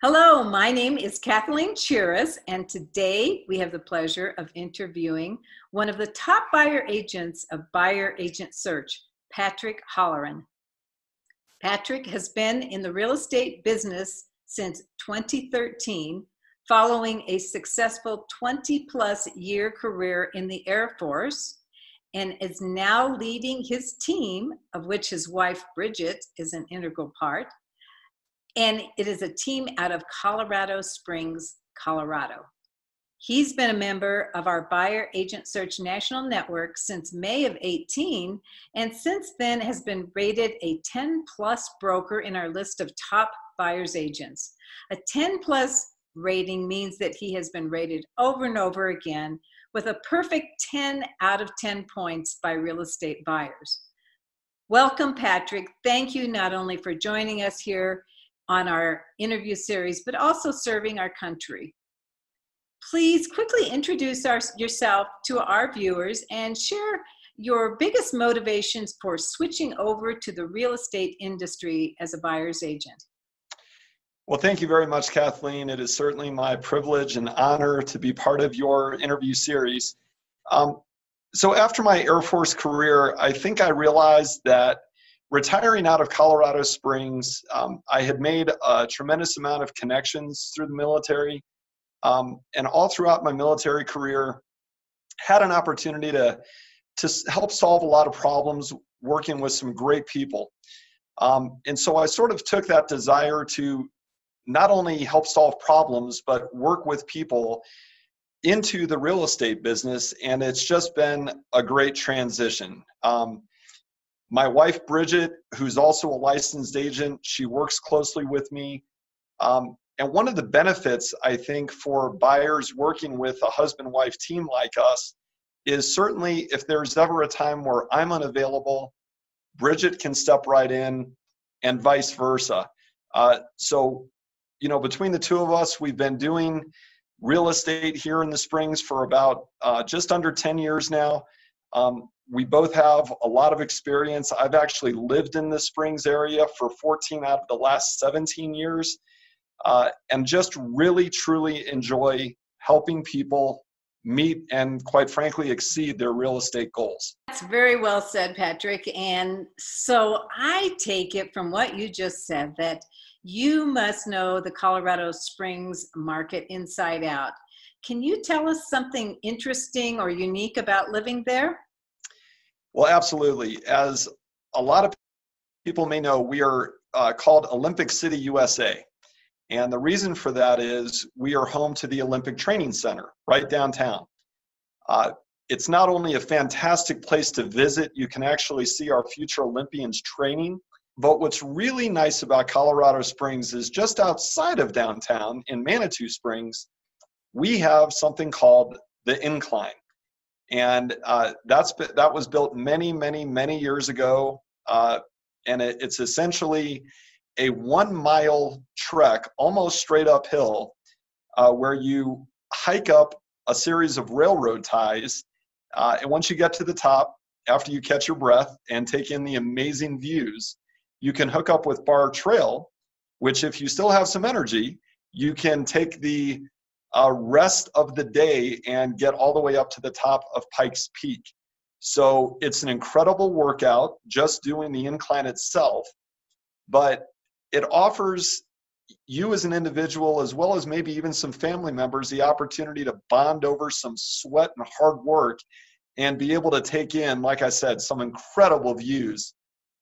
Hello, my name is Kathleen Chiras, and today we have the pleasure of interviewing one of the top buyer agents of Buyer Agent Search, Patrick Holleran. Patrick has been in the real estate business since 2013, following a successful 20-plus year career in the Air Force, and is now leading his team, of which his wife Bridget is an integral part. And it is a team out of Colorado Springs, Colorado. He's been a member of our Buyer Agent Search National Network since May of 18, and since then has been rated a 10-plus broker in our list of top buyer's agents. A 10-plus rating means that he has been rated over and over again with a perfect 10 out of 10 points by real estate buyers. Welcome, Patrick. Thank you not only for joining us here on our interview series, but also serving our country. Please quickly introduce yourself to our viewers and share your biggest motivations for switching over to the real estate industry as a buyer's agent. Well, thank you very much, Kathleen. It is certainly my privilege and honor to be part of your interview series. So after my Air Force career, I think I realized that retiring out of Colorado Springs, I had made a tremendous amount of connections through the military, and all throughout my military career, had an opportunity to help solve a lot of problems working with some great people. And so I sort of took that desire to not only help solve problems, but work with people into the real estate business, and it's just been a great transition. My wife, Bridget, who's also a licensed agent, she works closely with me. And one of the benefits, I think, for buyers working with a husband-wife team like us is certainly if there's ever a time where I'm unavailable, Bridget can step right in and vice versa. So, you know, between the two of us, we've been doing real estate here in the Springs for about just under 10 years now. We both have a lot of experience. I've actually lived in the Springs area for 14 out of the last 17 years, and just really, truly enjoy helping people meet and, quite frankly, exceed their real estate goals. That's very well said, Patrick. And so I take it from what you just said that you must know the Colorado Springs market inside out. Can you tell us something interesting or unique about living there? Well, absolutely. As a lot of people may know, we are called Olympic City, USA. And the reason for that is we are home to the Olympic Training Center right downtown. It's not only a fantastic place to visit, you can actually see our future Olympians training. But what's really nice about Colorado Springs is just outside of downtown in Manitou Springs, we have something called the Incline. And that was built many, many, many years ago. And it's essentially a 1-mile trek, almost straight uphill, where you hike up a series of railroad ties. And once you get to the top, after you catch your breath and take in the amazing views, you can hook up with Bar Trail, which if you still have some energy, you can take the rest of the day and get all the way up to the top of Pikes Peak. So it's an incredible workout just doing the incline itself, but it offers you as an individual, as well as maybe even some family members, the opportunity to bond over some sweat and hard work and be able to take in, like I said, some incredible views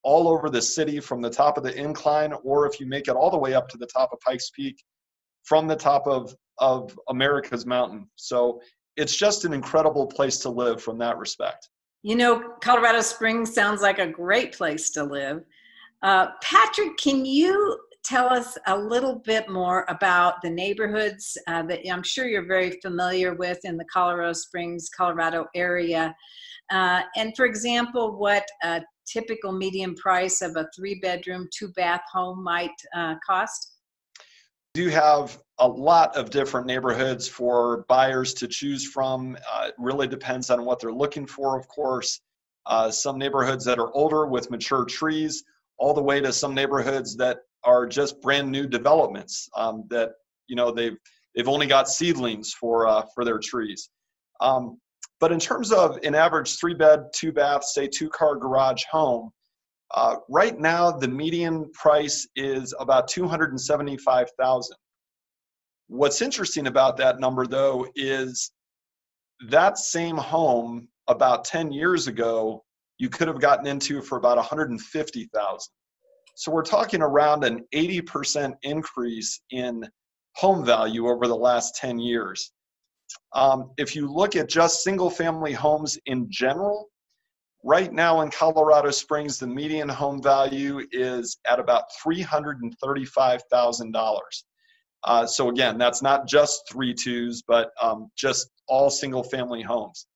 all over the city from the top of the incline, or if you make it all the way up to the top of Pikes Peak from the top of America's mountain. So it's just an incredible place to live from that respect. You know, Colorado Springs sounds like a great place to live. Patrick, can you tell us a little bit more about the neighborhoods that I'm sure you're very familiar with in the Colorado Springs, Colorado area? And for example, what a typical median price of a 3-bedroom, 2-bath home might cost? We do have a lot of different neighborhoods for buyers to choose from. It really depends on what they're looking for, of course. Some neighborhoods that are older with mature trees, all the way to some neighborhoods that are just brand new developments that, you know, they've only got seedlings for their trees. But in terms of an average 3-bed, 2-bath, say 2-car garage home, right now the median price is about $275,000. What's interesting about that number, though, is that same home about 10 years ago you could have gotten into for about $150,000. So we're talking around an 80% increase in home value over the last 10 years. If you look at just single-family homes in general, right now in Colorado Springs, the median home value is at about $335,000. So again, that's not just 3-2s, but just all single-family homes.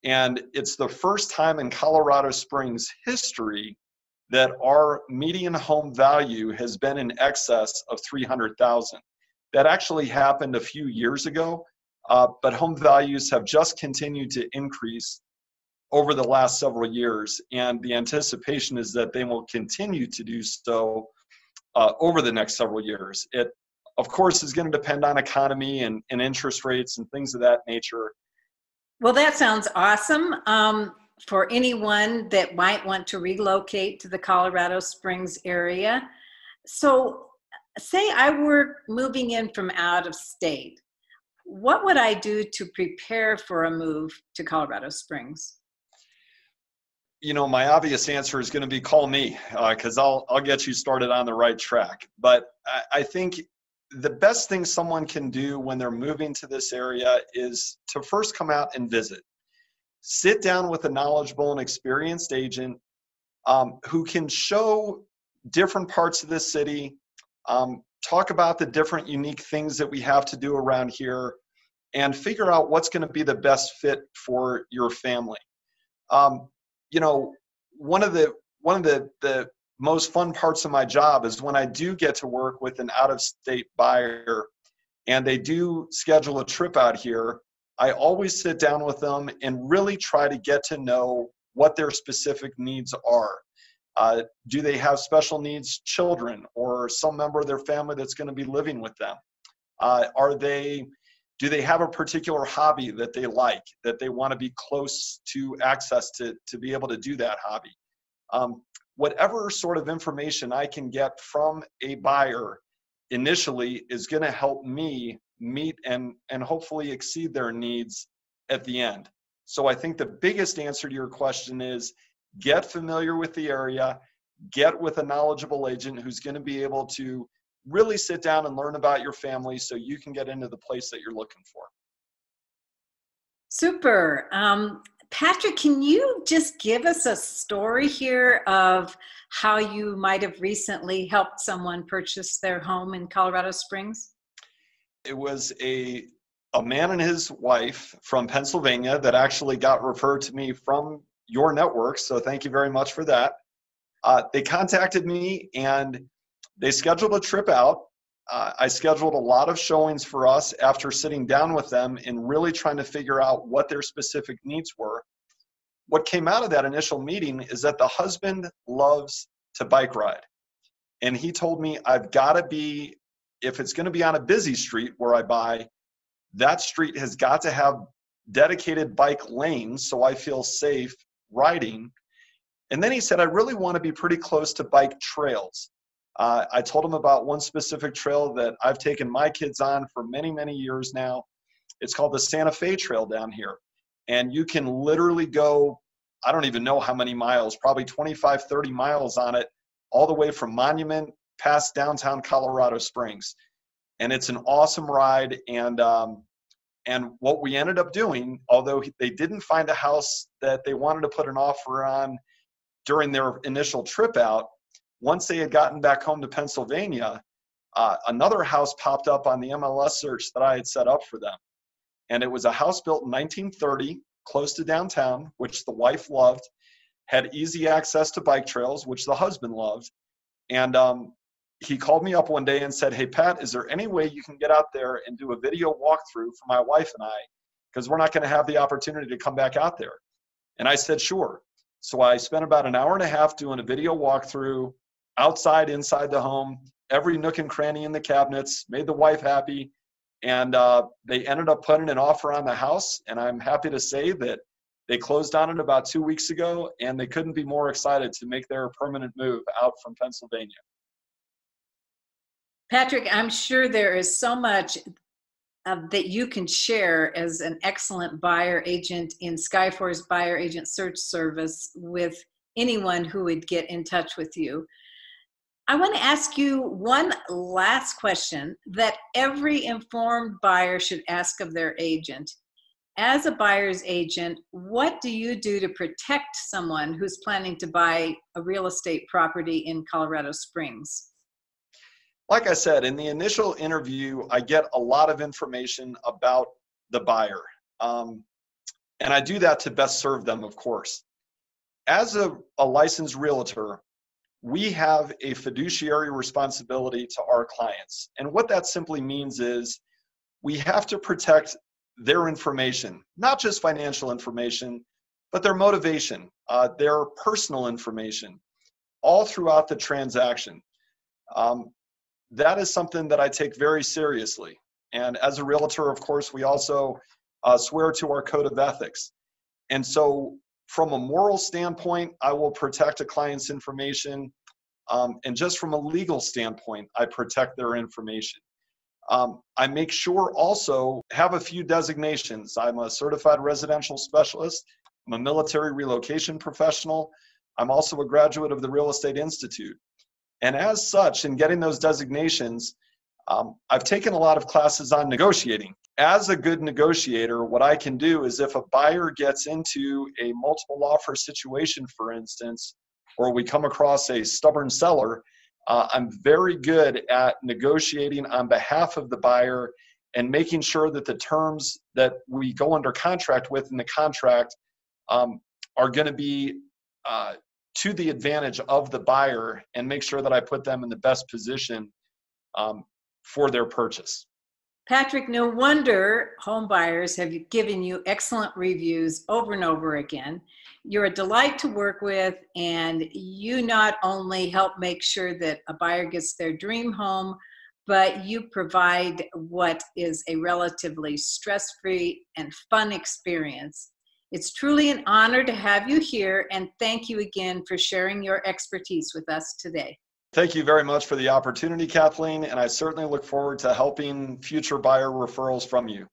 And it's the first time in Colorado Springs history that our median home value has been in excess of $300,000. That actually happened a few years ago, but home values have just continued to increase over the last several years, and the anticipation is that they will continue to do so over the next several years. It, of course, is going to depend on economy and interest rates and things of that nature. Well, that sounds awesome. For anyone that might want to relocate to the Colorado Springs area. So say I were moving in from out of state, what would I do to prepare for a move to Colorado Springs? You know, my obvious answer is going to be call me, because I'll get you started on the right track. But I think the best thing someone can do when they're moving to this area is to first come out and visit. Sit down with a knowledgeable and experienced agent who can show different parts of this city, talk about the different unique things that we have to do around here, and figure out what's going to be the best fit for your family. You know, one of the most fun parts of my job is when I do get to work with an out-of-state buyer and they do schedule a trip out here. I always sit down with them and really try to get to know what their specific needs are. Do they have special needs children or some member of their family that's going to be living with them? Do they have a particular hobby that they like, that they want to be close to access to be able to do that hobby? Whatever sort of information I can get from a buyer initially is going to help me meet and hopefully exceed their needs at the end. So I think the biggest answer to your question is get familiar with the area, get with a knowledgeable agent who's going to be able to really sit down and learn about your family so you can get into the place that you're looking for. Super. Patrick, can you just give us a story here of how you might have recently helped someone purchase their home in Colorado Springs? It was a man and his wife from Pennsylvania that actually got referred to me from your network, so thank you very much for that. They contacted me and they scheduled a trip out. I scheduled a lot of showings for us after sitting down with them and really trying to figure out what their specific needs were. What came out of that initial meeting is that the husband loves to bike ride. And he told me, I've got to be, if it's going to be on a busy street where I buy, that street has got to have dedicated bike lanes so I feel safe riding. And then he said, I really want to be pretty close to bike trails. I told him about one specific trail that I've taken my kids on for many, many years now. It's called the Santa Fe Trail down here. And you can literally go, I don't even know how many miles, probably 25, 30 miles on it, all the way from Monument past downtown Colorado Springs. And it's an awesome ride. And what we ended up doing, although they didn't find a house that they wanted to put an offer on during their initial trip out, once they had gotten back home to Pennsylvania, another house popped up on the MLS search that I had set up for them. And it was a house built in 1930, close to downtown, which the wife loved, had easy access to bike trails, which the husband loved. And he called me up one day and said, hey, Pat, is there any way you can get out there and do a video walkthrough for my wife and I? Because we're not going to have the opportunity to come back out there. And I said, sure. So I spent about an hour and a half doing a video walkthrough outside, inside the home, every nook and cranny in the cabinets, made the wife happy, and they ended up putting an offer on the house. And I'm happy to say that they closed on it about 2 weeks ago, and they couldn't be more excited to make their permanent move out from Pennsylvania. Patrick, I'm sure there is so much that you can share as an excellent buyer agent in Skyfor's buyer agent search service with anyone who would get in touch with you. I want to ask you one last question that every informed buyer should ask of their agent. As a buyer's agent, what do you do to protect someone who's planning to buy a real estate property in Colorado Springs? Like I said, in the initial interview, I get a lot of information about the buyer. And I do that to best serve them, of course. As a licensed realtor, we have a fiduciary responsibility to our clients. And what that simply means is we have to protect their information, not just financial information, but their motivation, their personal information, all throughout the transaction. That is something that I take very seriously. And as a realtor, of course, we also swear to our code of ethics. And so from a moral standpoint, I will protect a client's information. And just from a legal standpoint, I protect their information. I make sure also have a few designations. I'm a certified residential specialist. I'm a military relocation professional. I'm also a graduate of the Real Estate Institute. And as such, in getting those designations, I've taken a lot of classes on negotiating. As a good negotiator, what I can do is if a buyer gets into a multiple offer situation, for instance, or we come across a stubborn seller, I'm very good at negotiating on behalf of the buyer and making sure that the terms that we go under contract with in the contract are going to be to the advantage of the buyer, and make sure that I put them in the best position for their purchase. Patrick, no wonder home buyers have given you excellent reviews over and over again. You're a delight to work with, and you not only help make sure that a buyer gets their dream home, but you provide what is a relatively stress-free and fun experience. It's truly an honor to have you here, and thank you again for sharing your expertise with us today. Thank you very much for the opportunity, Kathleen, and I certainly look forward to helping future buyer referrals from you.